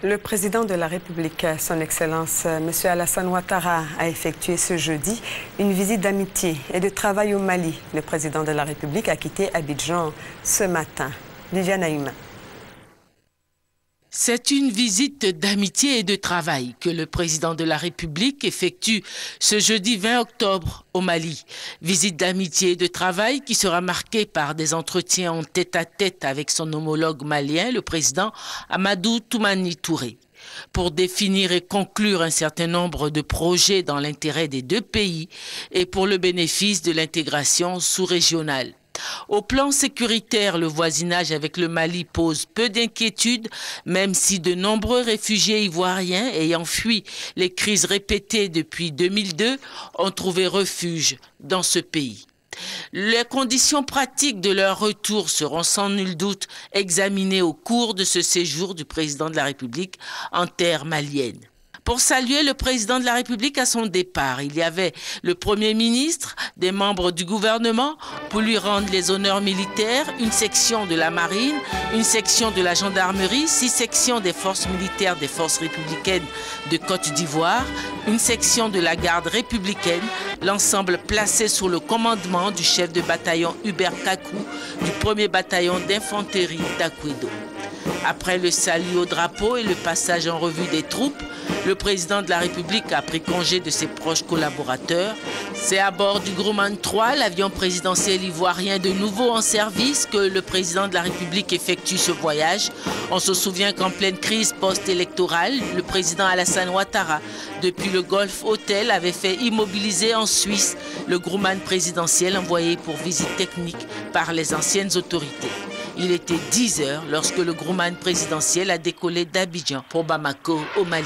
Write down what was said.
Le président de la République, son Excellence, M. Alassane Ouattara, a effectué ce jeudi une visite d'amitié et de travail au Mali. Le président de la République a quitté Abidjan ce matin. Viviane Aïma. C'est une visite d'amitié et de travail que le président de la République effectue ce jeudi 20 octobre au Mali. Visite d'amitié et de travail qui sera marquée par des entretiens en tête-à-tête avec son homologue malien, le président Amadou Toumani Touré, pour définir et conclure un certain nombre de projets dans l'intérêt des deux pays et pour le bénéfice de l'intégration sous-régionale. Au plan sécuritaire, le voisinage avec le Mali pose peu d'inquiétudes, même si de nombreux réfugiés ivoiriens ayant fui les crises répétées depuis 2002 ont trouvé refuge dans ce pays. Les conditions pratiques de leur retour seront sans nul doute examinées au cours de ce séjour du président de la République en terre malienne. Pour saluer le président de la République à son départ, il y avait le Premier ministre, des membres du gouvernement pour lui rendre les honneurs militaires, une section de la marine, une section de la gendarmerie, 6 sections des forces militaires des forces républicaines de Côte d'Ivoire, une section de la garde républicaine, l'ensemble placé sous le commandement du chef de bataillon Hubert Kakou du 1er bataillon d'infanterie d'Akouido. Après le salut au drapeau et le passage en revue des troupes, le président de la République a pris congé de ses proches collaborateurs. C'est à bord du Grumman 3, l'avion présidentiel ivoirien de nouveau en service, que le président de la République effectue ce voyage. On se souvient qu'en pleine crise post-électorale, le président Alassane Ouattara, depuis le Golf Hotel, avait fait immobiliser en Suisse le Grumman présidentiel envoyé pour visite technique par les anciennes autorités. Il était 10 heures lorsque le Grumman présidentiel a décollé d'Abidjan pour Bamako, au Mali.